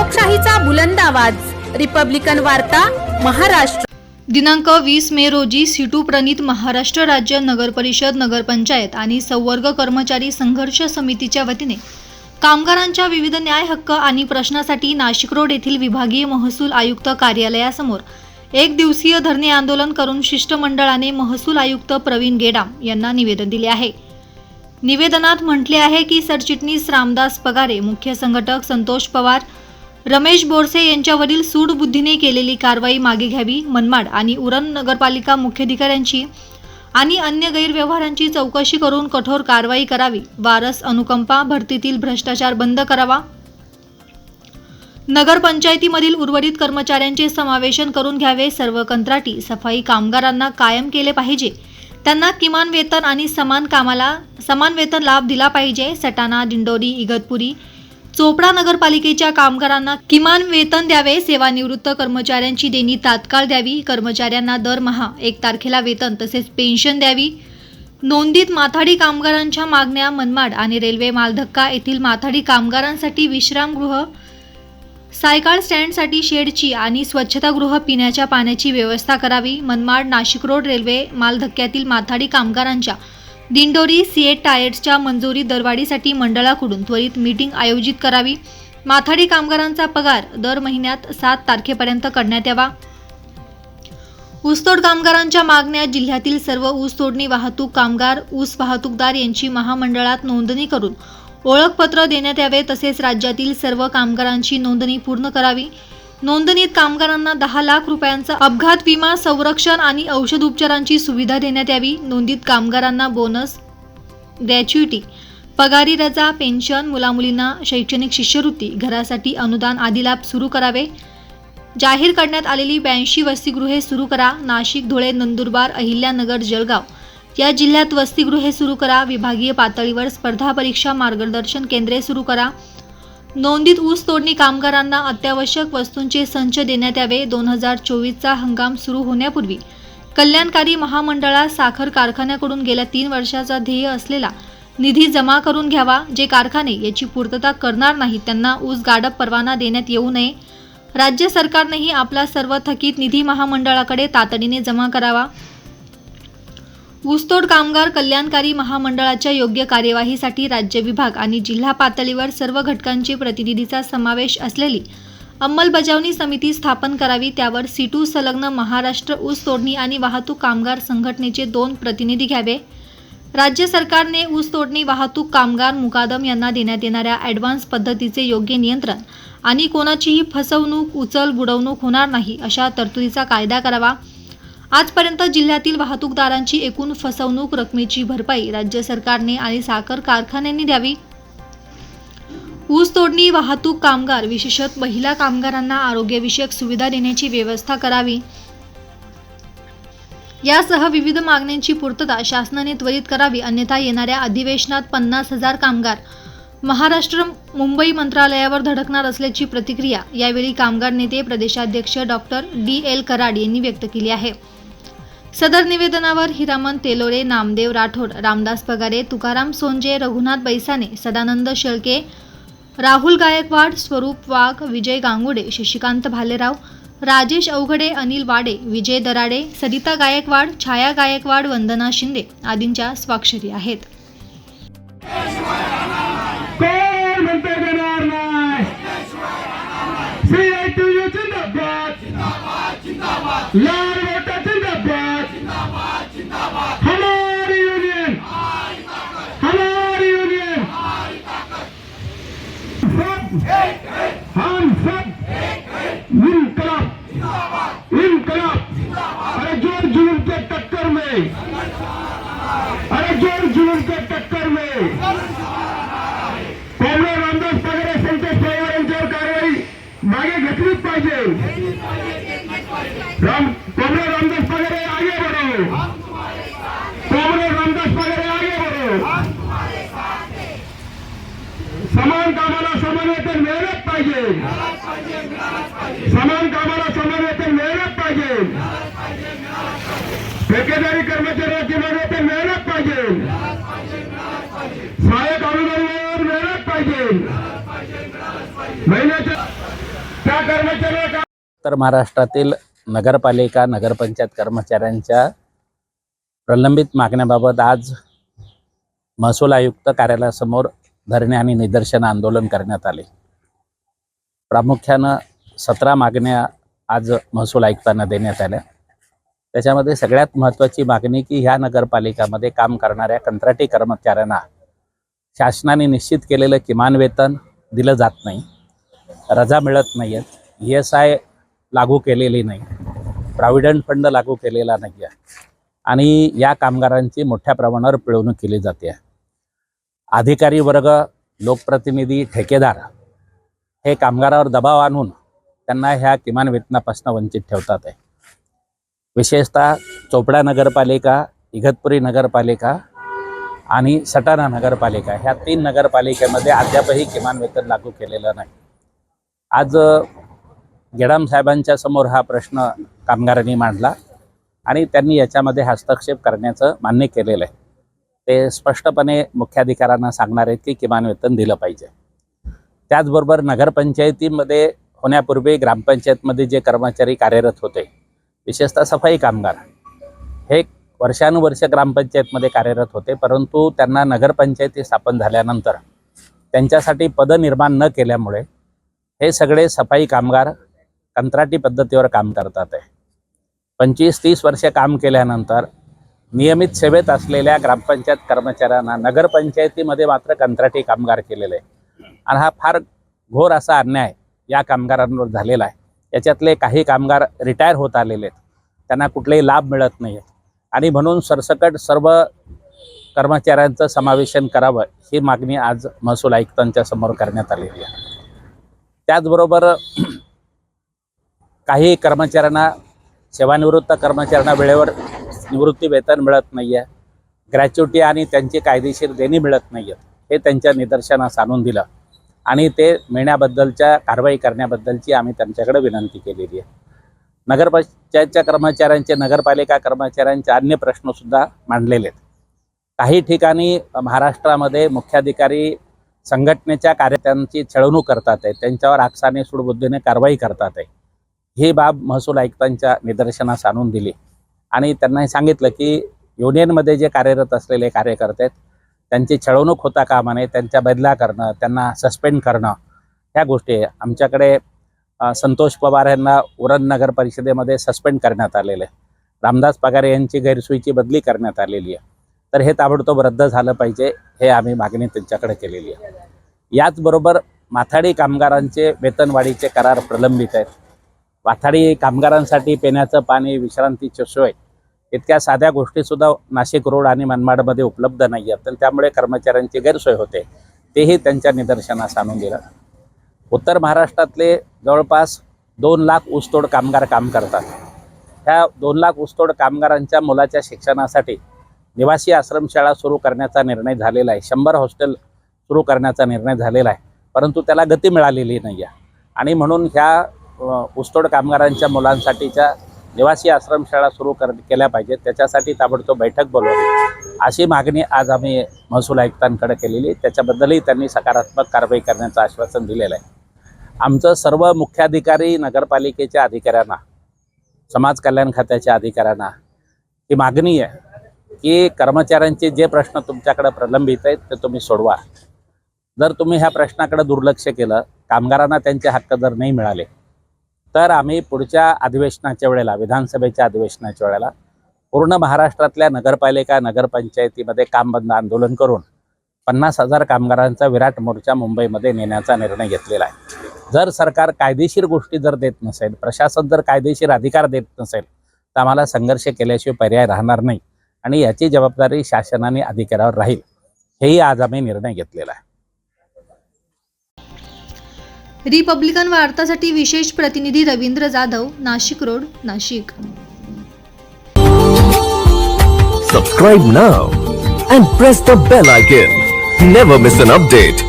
लोकशाहीचा बुलंद आवाज, रिपब्लिकन वार्ता, महाराष्ट्र। दिनांक 20 मे रोजी सीटू प्रणित महाराष्ट्र राज्य नगर परिषद, नगरपंचायत आणि संवर्ग कर्मचारी संघर्ष समितीच्या वतीने कामगारांच्या विविध न्याय हक्क आणि प्रश्नासाठी नाशिक रोड येथील विभागीय महसूल आयुक्त कार्यालयासमोर एक दिवसीय धरणे आंदोलन करून शिष्टमंडळाने महसूल आयुक्त प्रवीण गेडाम यांना निवेदन दिले आहे। निवेदनात म्हटले आहे की सरचिटणीस रामदास पगारे, मुख्य संघटक संतोष पवार, रमेश बोरसे यांच्यावरील सूडबुद्धीने केलेली कारवाई मागे घ्यावी, मनमाड आणि उरण नगरपालिका मुख्याधिकाऱ्यांची आणि अन्य गैरव्यवहारांची चौकशी करून कठोर कारवाई करावी, वारस अनुकंपा भरतीतील भ्रष्टाचार बंद करावा, नगरपंचायतीमधील उर्वरित कर्मचाऱ्यांचे समावेशन करून घ्यावे, सर्व कंत्राटी सफाई कामगारांना कायम केले पाहिजे, त्यांना किमान वेतन आणि समान वेतन लाभ दिला पाहिजे, सटाणा, दिंडोरी, इगतपुरी, चोपडा नगरपालिकेच्या कामगारांना किमान वेतन द्यावे, सेवानिवृत्त कर्मचाऱ्यांची देणी तात्काळ द्यावी, कर्मचाऱ्यांना दरमहा 1 तारखेला वेतन तसेच पेन्शन द्यावी, नोंदीत माथाडी कामगारांच्या मागण्या, मनमाड आणि रेल्वे मालधक्का येथील माथाडी कामगारांसाठी विश्रामगृह, सायकल स्टँडसाठी शेडची आणि स्वच्छतागृह, पिण्याच्या पाण्याची व्यवस्था करावी, मनमाड नाशिक रोड रेल्वे मालधक्क्यातील माथाडी कामगारांच्या दिंडोरी सीएट टायर्सच्या मंजुरी दरवाढीसाठी मंडळाकडून त्वरित मीटिंग आयोजित करावी, माथाडी कामगारांचा पगार दर महिन्यात 7 तारखेपर्यंत करण्यात यावा, ऊसतोड कामगारांच्या मागण्या, जिल्ह्यातील सर्व ऊस तोडणी वाहतूक कामगार, ऊस वाहतूकदार यांची महामंडळात नोंदणी करून ओळखपत्र देण्यात यावे, तसेच राज्यातील सर्व कामगारांची नोंदणी पूर्ण करावी, नोंदणीत कामगारांना 10 लाख रुपयांचा अपघात विमा, संरक्षण आणि औषध उपचारांची सुविधा देण्यात यावी, नोंदीत कामगारांना बोनस, ग्रॅच्युइटी, पगारी रजा, पेन्शन, मुलामुलींना शैक्षणिक शिष्यवृत्ती, घरासाठी अनुदान आदी लाभ सुरू करावे, जाहीर करण्यात आलेली 82 वसतिगृहे सुरू करा, नाशिक, धुळे, नंदुरबार, अहिल्यानगर, जळगाव या जिल्ह्यात वसतिगृहे सुरू करा, विभागीय पातळीवर स्पर्धा परीक्षा मार्गदर्शन केंद्रे सुरू करा, नोंदीत ऊस तोडणी कामगारांना अत्यावश्यक वस्तूंचे संच देण्यात यावे, 2024चा हंगाम सुरू होण्यापूर्वी कल्याणकारी महामंडळात साखर कारखान्याकडून गेल्या 3 वर्षाचा ध्येय असलेला निधी जमा करून घ्यावा, जे कारखाने याची पूर्तता करणार नाहीत त्यांना ऊस गाडप परवाना देण्यात येऊ नये, राज्य सरकारनेही आपला सर्व थकीत निधी महामंडळाकडे तातडीने जमा करावा, ऊसतोड कामगार कल्याणकारी महामंडळाच्या योग्य कार्यवाहीसाठी राज्य विभाग आणि जिल्हा पातळीवर सर्व घटकांचे प्रतिनिधीचा समावेश असलेली अंमलबजावणी समिती स्थापन करावी, त्यावर सीटू संलग्न महाराष्ट्र ऊस तोडणी आणि वाहतूक कामगार संघटनेचे 2 प्रतिनिधी घ्यावे, राज्य सरकारने ऊस तोडणी वाहतूक कामगार मुकादम यांना देण्यात येणाऱ्या ॲडव्हान्स पद्धतीचे योग्य नियंत्रण आणि कोणाचीही फसवणूक, उचल बुडवणूक होणार नाही अशा तरतुदीचा कायदा करावा, आजपर्यंत जिल्ह्यातील वाहतूकदारांची एकूण फसवणूक रकमेची भरपाई राज्य सरकारने आणि साखर कारखान्यांनी द्यावी, ऊस तोडणी वाहतूक कामगार विशेषतः महिला कामगारांना आरोग्यविषयक सुविधा देण्याची व्यवस्था करावी, यासह विविध मागण्यांची पूर्तता शासनाने त्वरित करावी, अन्यथा येणाऱ्या अधिवेशनात 50,000 कामगार महाराष्ट्र मुंबई मंत्रालयावर धडकणार असल्याची प्रतिक्रिया यावेळी कामगार नेते प्रदेशाध्यक्ष डॉक्टर DL कराड यांनी व्यक्त केली आहे। सदर निवेदनावर हिरामन तेलोरे, नामदेव राठोड, रामदास पगारे, तुकाराम सोंजे, रघुनाथ बैसाने, सदानंद शेळके, राहुल गायकवाड, स्वरूप वाघ, विजय गांगुडे, शशिकांत भालेराव, राजेश अवघडे, अनिल वाडे, विजय दराडे, सरिता गायकवाड, छाया गायकवाड, वंदना शिंदे आदींच्या स्वाक्षरी आहेत। कोण म्हणते देणार नाही, CITU जिंदाबाद, लाल मोठा जिंदाबाद, हमारी यूनियन, हमारी यूनियन, हम सब इनकलाब, इनकलाब, अरे जोर जुलूम के टक्कर में, अरे जोर जुलूम के टक्कर में कॉम्रेड रामदास पगारे, संतोष पवार यांच्यावर कारवाई मागे घेतलीच पाहिजे, कॉम्रेड रामदास पगारे आगे बढ़ो, कॉम्रेड रामदास पगारे आगे बढ़ो, समान कामाला समान वेतन मिळालंच पाहिजे, समान कामाला समान वेतन मिळालंच पाहिजे, ठेकेदारी कर्मचाऱ्यांना किमान वेतन मिळालंच पाहिजे, सहाय्यक अनुदान मिळालंच पाहिजे, महिन्याच्या या कर्मचाऱ्यांना उत्तर महाराष्ट्रातील नगरपालिका नगरपंचायत कर्मचाऱ्यांच्या प्रलंबित मागण्याबाबत आज महसूल आयुक्त कार्यालयासमोर धरणे आणि निदर्शन आंदोलन करण्यात आले. प्रामुख्यानं 17 मागण्या आज महसूल आयुक्तांना देण्यात आल्या. त्याच्यामध्ये सगळ्यात महत्त्वाची मागणी की ह्या नगरपालिकामध्ये काम करणाऱ्या कंत्राटी कर्मचाऱ्यांना शासनाने निश्चित केलेलं किमान वेतन दिलं जात नाही, रजा मिळत नाही आहेत, ESI लागू केलेली नाही, प्रॉव्हिडंट फंड लागू केलेला नाही आहे आणि या कामगारांची मोठ्या प्रमाणावर पिळवणूक केली जाते. अधिकारी वर्ग, लोकप्रतिनिधी, ठेकेदार हे कामगारावर दबाव आणून त्यांना ह्या किमान वेतनापासून वंचित ठेवतात आहे. विशेषतः चोपडा नगरपालिका, इगतपुरी नगरपालिका आणि सटाणा नगरपालिका ह्या 3 नगरपालिकेमध्ये अद्यापही किमान वेतन लागू केलेलं नाही. आज गेडाम साहेबांच्या समोर हा प्रश्न कामगारांनी मांडला आणि त्यांनी याच्यामध्ये हस्तक्षेप करण्याचं मान्य केलेलं आहे. ते स्पष्टपणे मुख्याधिकाऱ्यांना सांगणार आहेत की किमान वेतन दिलं पाहिजे. त्याचबरोबर नगरपंचायतीमध्ये होण्यापूर्वी ग्रामपंचायतमध्ये जे कर्मचारी कार्यरत होते, विशेषतः सफाई कामगार, हे वर्षानुवर्ष ग्रामपंचायतमध्ये कार्यरत होते, परंतु त्यांना नगरपंचायती स्थापन झाल्यानंतर त्यांच्यासाठी पदं निर्माण न केल्यामुळे हे सगळे सफाई कामगार कंत्राटी पद्धतीवर काम करतात आहे. 25-30 वर्षे काम केल्यानंतर नियमित सेवेत असलेल्या ग्रामपंचायत कर्मचाऱ्यांना नगरपंचायतीमध्ये मात्र कंत्राटी कामगार केलेले आहे आणि हा फार घोर असा अन्याय या कामगारांवर झालेला आहे. याच्यातले काही कामगार रिटायर होत आलेले आहेत, त्यांना कुठलेही लाभ मिळत नाही आहेत आणि म्हणून सरसकट सर्व कर्मचाऱ्यांचं समावेशन करावं ही मागणी आज महसूल आयुक्तांच्या समोर करण्यात आलेली आहे. त्याचबरोबर काही कर्मचाऱ्यांना, सेवानिवृत्त कर्मचाऱ्यांना वेळेवर निवृत्ती वेतन मिळत नाही आहे, ग्रॅच्युटी आणि त्यांची कायदेशीर देणी मिळत नाही आहेत, हे त्यांच्या निदर्शनास आणून दिलं आणि ते मिळण्याबद्दलच्या कारवाई करण्याबद्दलची आम्ही त्यांच्याकडे विनंती केलेली आहे. नगरपंचायतच्या कर्मचाऱ्यांचे, नगरपालिका कर्मचाऱ्यांचे अन्य प्रश्नसुद्धा मांडलेले आहेत. काही ठिकाणी महाराष्ट्रामध्ये मुख्याधिकारी संघटनेच्या कार्यकर्त्यांची छळवणूक करतात आहे, त्यांच्यावर आकसाने सूडबुद्धीने कारवाई करतात आहे. ही बाब महसूल आयुक्तांच्या निदर्शनास आणून दिली आणि त्यांना सांगितलं की युनियनमध्ये जे कार्यरत असलेले कार्यकर्ते आहेत त्यांची छळवणूक होता कामा नये, त्यांच्या बदला करणं, त्यांना सस्पेंड करणं, ह्या गोष्टी आमच्याकडे संतोष पवार यांना उरण नगर परिषदेमध्ये सस्पेंड करण्यात आलेलं आहे. रामदास पगारे यांची गैरसोयीची बदली करण्यात आलेली आहे. तर हे ताबडतोब रद्द झालं पाहिजे, हे आम्ही मागणी त्यांच्याकडे केलेली आहे. याचबरोबर माथाडी कामगारांचे वेतनवाढीचे करार प्रलंबित आहेत. माथाडी कामगारांसाठी पिण्याचं पाणी, विश्रांतीची सोय इतक्या साध्या गोष्टीसुद्धा नाशिक रोड आणि मनमाडमध्ये उपलब्ध नाही आहेत, तर त्यामुळे कर्मचाऱ्यांची गैरसोय होते, तेही त्यांच्या निदर्शनास आणून दिलं. उत्तर महाराष्ट्रातले जवळपास 2 लाख ऊसतोड कामगार काम करतात. ह्या 2 लाख ऊसतोड कामगारांच्या मुलाच्या शिक्षणासाठी निवासी आश्रमशाळा सुरू करण्याचा निर्णय झालेला आहे. 100 हॉस्टेल सुरू करण्याचा निर्णय झालेला आहे, परंतु त्याला गती मिळालेली नाही आहे आणि म्हणून ह्या ऊसतोड कामगारांच्या मुलांसाठीच्या निवासी आश्रमशाळा सुरू केल्या पाहिजेत. त्याच्यासाठी ताबडतोब बैठक बोलवावी अशी मागणी आज आम्ही महसूल आयुक्तांकडे केलेली. त्याच्याबद्दलही त्यांनी सकारात्मक कारवाई करण्याचं आश्वासन दिलेलं आहे. आमचं सर्व मुख्याधिकारी, नगरपालिकेच्या अधिकाऱ्यांना, समाज कल्याण खात्याच्या अधिकाऱ्यांना ही मागणी आहे की कर्मचाऱ्यांचे जे प्रश्न तुमच्याकडे प्रलंबित आहेत ते तुम्ही सोडवा. जर तुम्ही ह्या प्रश्नाकडे दुर्लक्ष केलं, कामगारांना त्यांचे हक्क जर नाही मिळाले, तर आम्ही पुढच्या अधिवेशनाच्या वेळेला, विधानसभेच्या अधिवेशनाच्या वेळेला पूर्ण महाराष्ट्रातल्या नगरपालिका, नगरपंचायतीमध्ये काम बंद आंदोलन करून 50,000 कामगारांचा विराट मोर्चा मुंबईमध्ये नेण्याचा निर्णय घेतलेला आहे. जर सरकार कायदेशीर गोष्टी जर देत नसेल, प्रशासन जर कायदेशीर अधिकार देत नसेल, तर आम्हाला संघर्ष केल्याशिवाय पर्याय राहणार नाही आणि याची जबाबदारी शासनाने अधिकाऱ्यावर राहील, हेही आज आम्ही निर्णय घेतलेला आहे. रिपब्लिकन वार्तासाठी विशेष प्रतिनिधी Ravindra Jadhav, Nashik road, Nashik. Subscribe now and press the bell icon. Never miss an update.